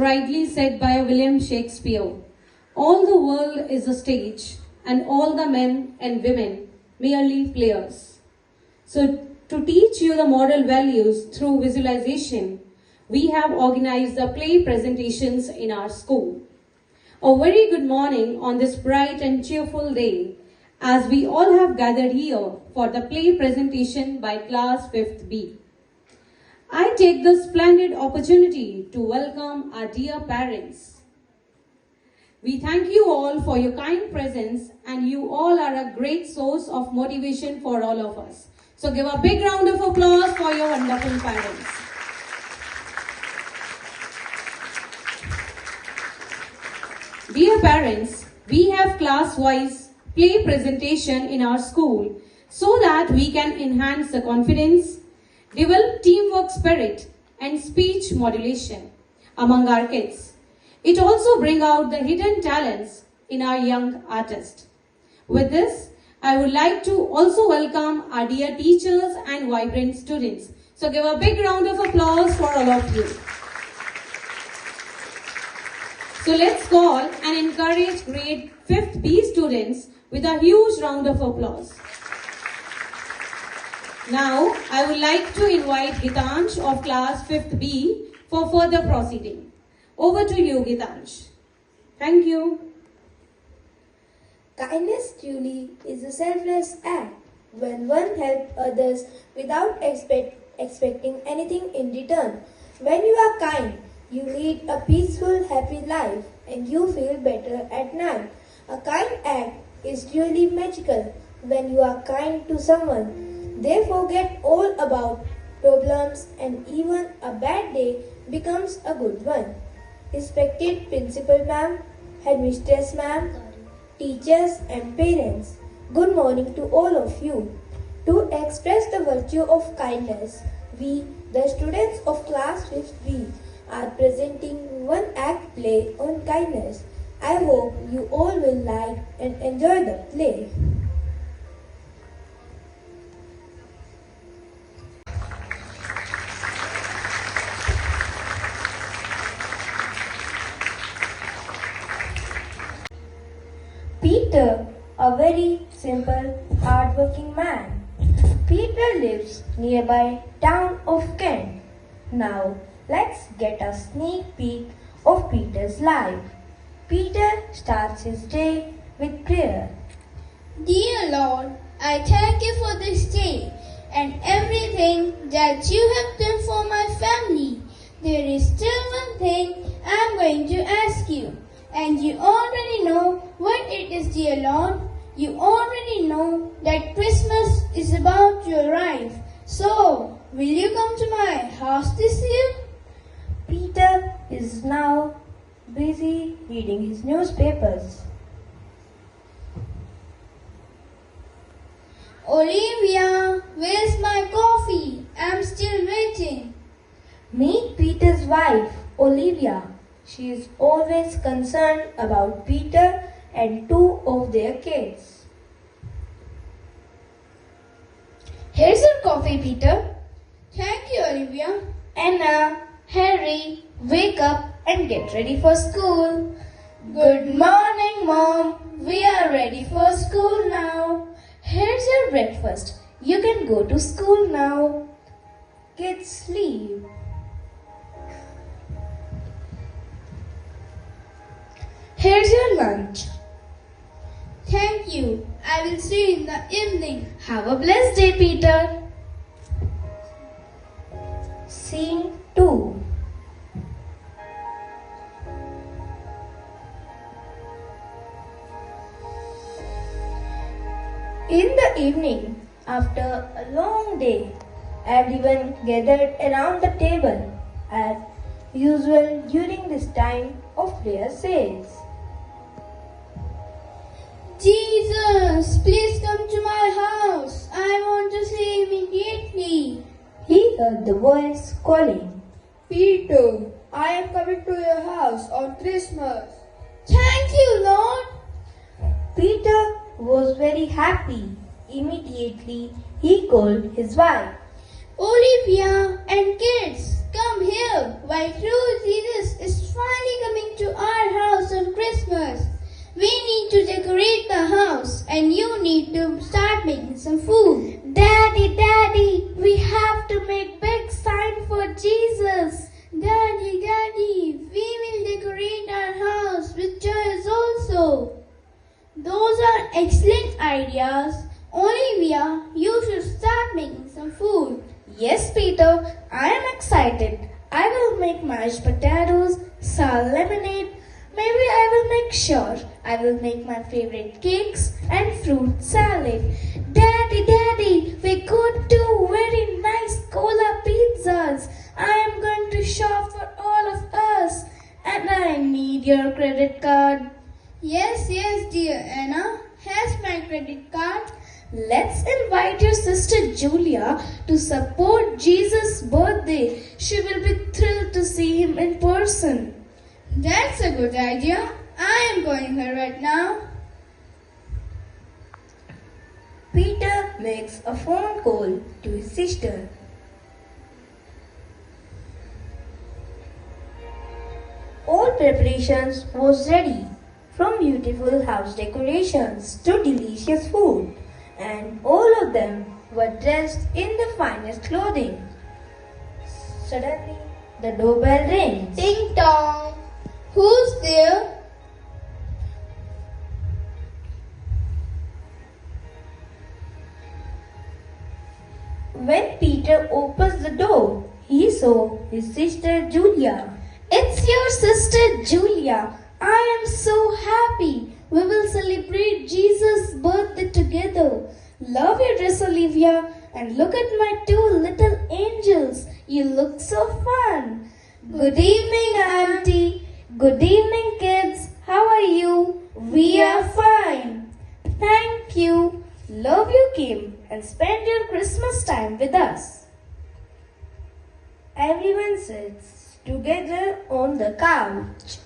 rightly said by William Shakespeare, all the world is a stage, and all the men and women merely players. So, to teach you the moral values through visualization, we have organized the play presentations in our school. A very good morning on this bright and cheerful day, as we all have gathered here for the play presentation by class 5th B. I take this splendid opportunity to welcome our dear parents. We thank you all for your kind presence, and you all are a great source of motivation for all of us. So give a big round of applause for your wonderful parents. Dear parents, we have class-wise play presentation in our school so that we can enhance the confidence, develop teamwork spirit and speech modulation among our kids. It also brings out the hidden talents in our young artists. With this, I would like to also welcome our dear teachers and vibrant students. So give a big round of applause for all of you. So let's call and encourage grade 5th B students with a huge round of applause. Now, I would like to invite Gitansh of class 5th B for further proceeding. Over to you, Gitansh. Thank you. Kindness truly is a selfless act when one helps others without expecting anything in return. When you are kind, you lead a peaceful, happy life and you feel better at night. A kind act is truly magical. When you are kind to someone, they forget all about problems and even a bad day becomes a good one. Respected Principal Ma'am, Headmistress Ma'am, teachers and parents, good morning to all of you. To express the virtue of kindness, we, the students of class 5th B, are presenting one act play on kindness. I hope you all will like and enjoy the play. Peter, a very simple, hard-working man. Peter lives nearby town of Kent. Now, let's get a sneak peek of Peter's life. Peter starts his day with prayer. Dear Lord, I thank you for this day and everything that you have done for my family. There is still one thing I'm going to ask you, and you already know what it is, dear Lord. You already know that Christmas is about to arrive. So, will you come to my house this year? Peter is now busy reading his newspapers. Olivia, where's my coffee? I'm still waiting. Meet Peter's wife, Olivia. She is always concerned about Peter and two of their kids. Here's your coffee, Peter. Thank you, Olivia. Anna, Harry, wake up and get ready for school. Good morning, Mom. We are ready for school now. Here's your breakfast. You can go to school now. Kids, sleep. Here's your lunch. Thank you. I will see you in the evening. Have a blessed day, Peter. Scene 2. In the evening, after a long day, everyone gathered around the table as usual during this time of prayer says, Jesus, please come to my house. I want to see immediately. He heard the voice calling, Peter, I am coming to your house on Christmas. Thank you, Lord. Peter was very happy. Immediately, he called his wife. Olivia and kids, come here. Why, true Jesus is finally coming to our house on Christmas. We need to decorate the house and you need to start making some food. Daddy, we have to make big sign for Jesus. Daddy, we will decorate our house with toys also. Those are excellent ideas. Olivia, you should start making some food. Yes, Peter, I am excited. I will make mashed potatoes, sell lemonade. Maybe I will make sure I will make my favorite cakes and fruit salad. Daddy, we got two very nice cola pizzas. I am going to shop for all of us and I need your credit card. Yes, dear Anna. Here's my credit card. Let's invite your sister Julia to support Jesus' birthday. She will be thrilled to see him in person. That's a good idea. I am calling her right now. Peter makes a phone call to his sister. All preparations was ready, from beautiful house decorations to delicious food, and all of them were dressed in the finest clothing. Suddenly, the doorbell rings. Ding dong. Who's there? When Peter opens the door, he saw his sister Julia. It's your sister Julia. I am so happy. We will celebrate Jesus' birthday together. Love your dress, Olivia. And look at my two little angels. You look so fun. Good evening, Auntie. Good evening, kids. How are you? We are fine. Thank you. Love you came and spent your Christmas time with us. Everyone sits together on the couch.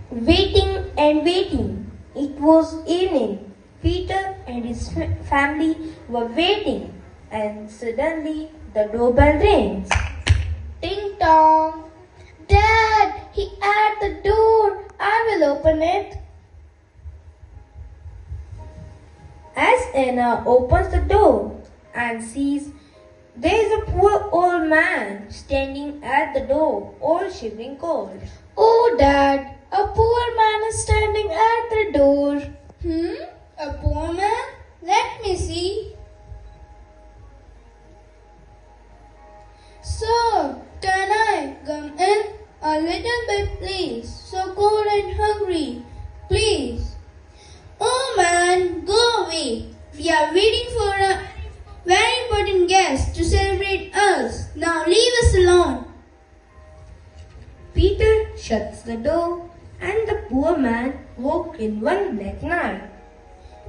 Waiting and waiting. It was evening. Peter and his family were waiting, and suddenly the doorbell rings. Ding dong. Dad, he at the door. I will open it. As Anna opens the door and sees there is a poor old man standing at the door, all shivering cold. Oh, Dad, a poor man is standing at the door. A poor man? Let me see. Sir, can I come in? A little bit, please. So cold and hungry. Please. Oh man, go away. We are waiting for a very important guest to celebrate us. Now leave us alone. Peter shuts the door and the poor man walked in one black night.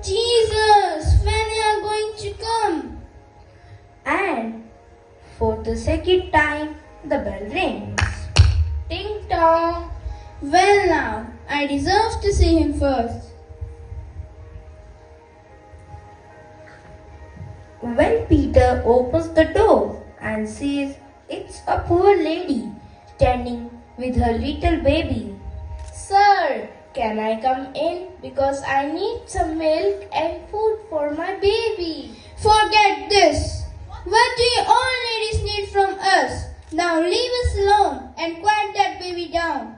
Jesus, when you are going to come? And for the second time, the bell rings. Ding dong. Well now, I deserve to see him first. When Peter opens the door and sees it's a poor lady standing with her little baby. Sir, can I come in? Because I need some milk and food for my baby. Forget this. What do you all ladies need from us? Now leave us alone and quiet that baby down.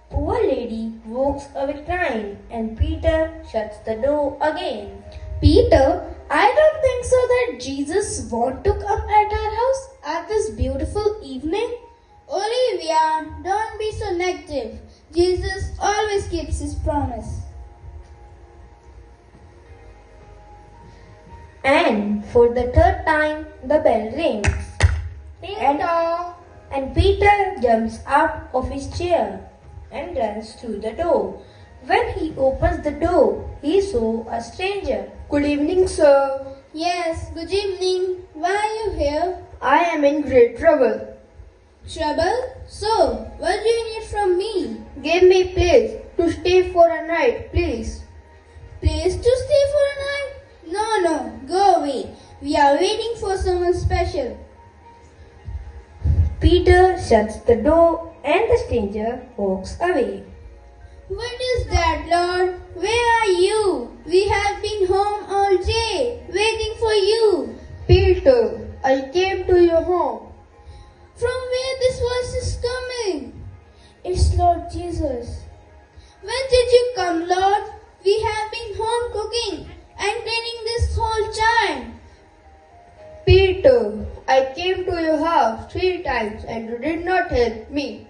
Poor lady walks away crying and Peter shuts the door again. Peter, I don't think so that Jesus want to come at our house at this beautiful evening. Olivia, don't be so negative. Jesus always keeps his promise. And for the third time, the bell rings. And Peter jumps out of his chair and runs through the door. When he opens the door, he saw a stranger. Good evening, sir. Yes, good evening. Why are you here? I am in great trouble. Trouble? So, what do you need from me? Give me place to stay for a night, please. Place to stay for a night? No, go away. We are waiting for someone special. Peter shuts the door and the stranger walks away. What is that, Lord? Where are you? We have been home all day, waiting for you. Peter, I came to your home. From where this voice is coming? It's Lord Jesus. When did you come, Lord? We have been home cooking and cleaning this whole time. Peter, I came to your house 3 times and you did not help me.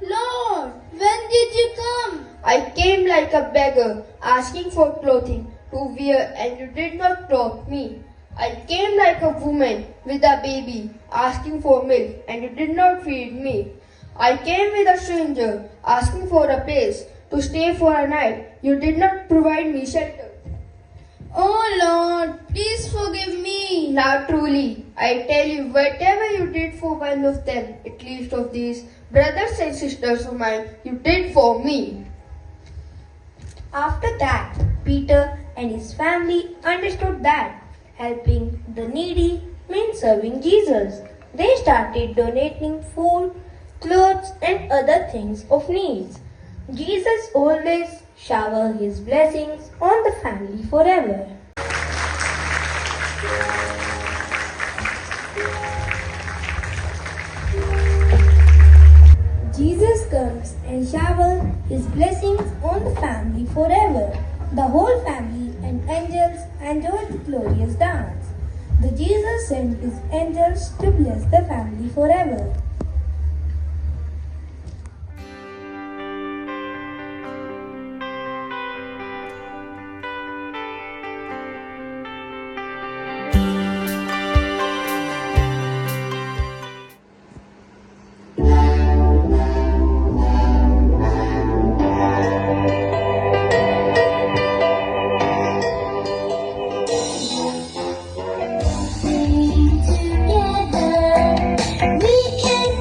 Lord, when did you come? I came like a beggar, asking for clothing to wear, and you did not clothe me. I came like a woman with a baby, asking for milk, and you did not feed me. I came with a stranger, asking for a place to stay for a night. You did not provide me shelter. Oh Lord, please forgive me. Now truly, I tell you, whatever you did for one of them, at least of these brothers and sisters of mine, you did for me. After that, Peter and his family understood that helping the needy meant serving Jesus. They started donating food, clothes, and other things of needs. Jesus always showers his blessings on the family forever. Jesus comes and showers his blessings on the family forever. The whole family and angels enjoyed the glorious dance. The Jesus sent his angels to bless the family forever. Together, we can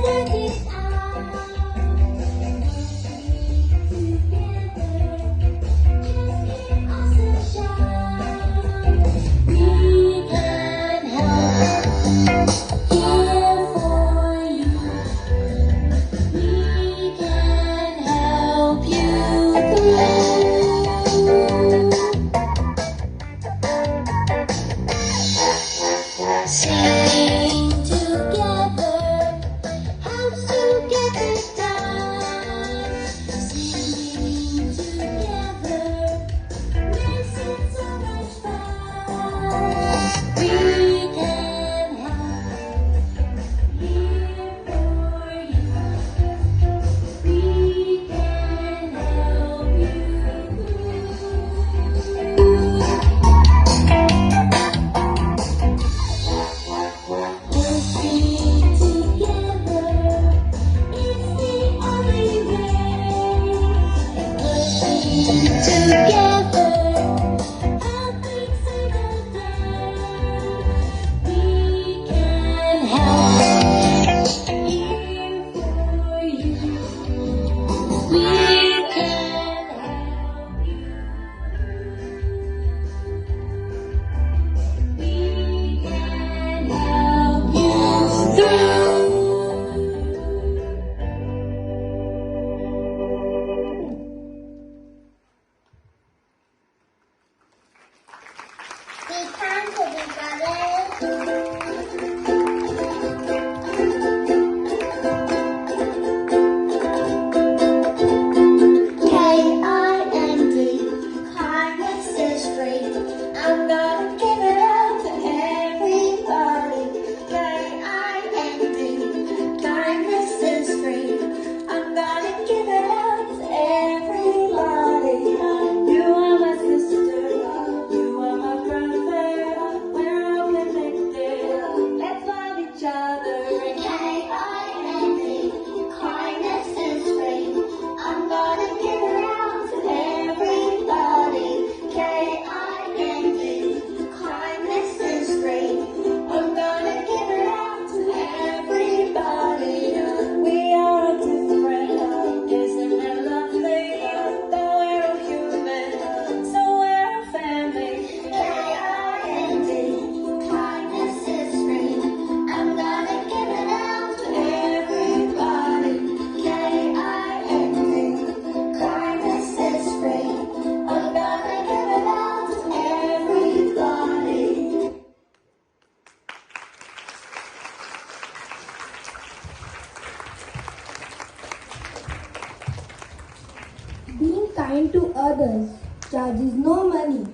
kind to others charges no money.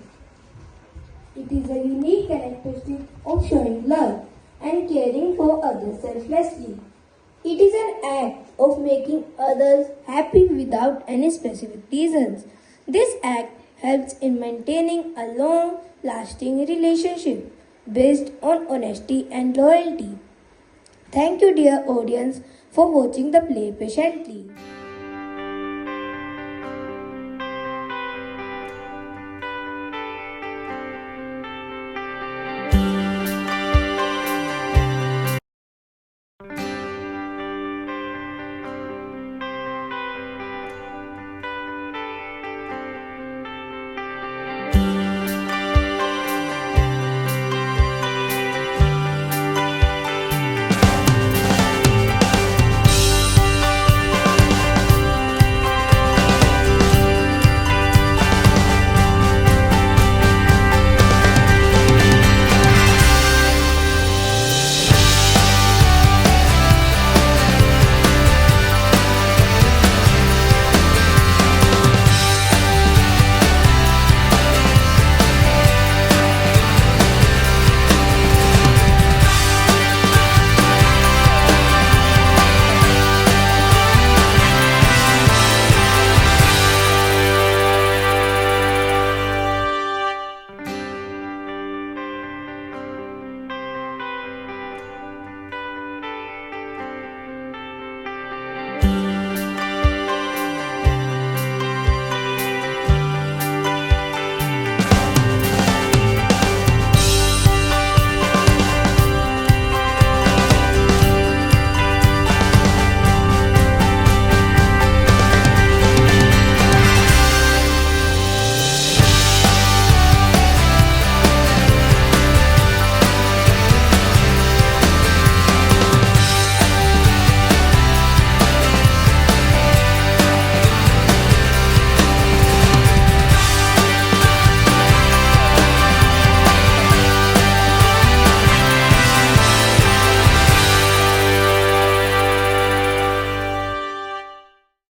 It is a unique characteristic of showing love and caring for others selflessly. It is an act of making others happy without any specific reasons. This act helps in maintaining a long lasting relationship based on honesty and loyalty. Thank you, dear audience, for watching the play patiently.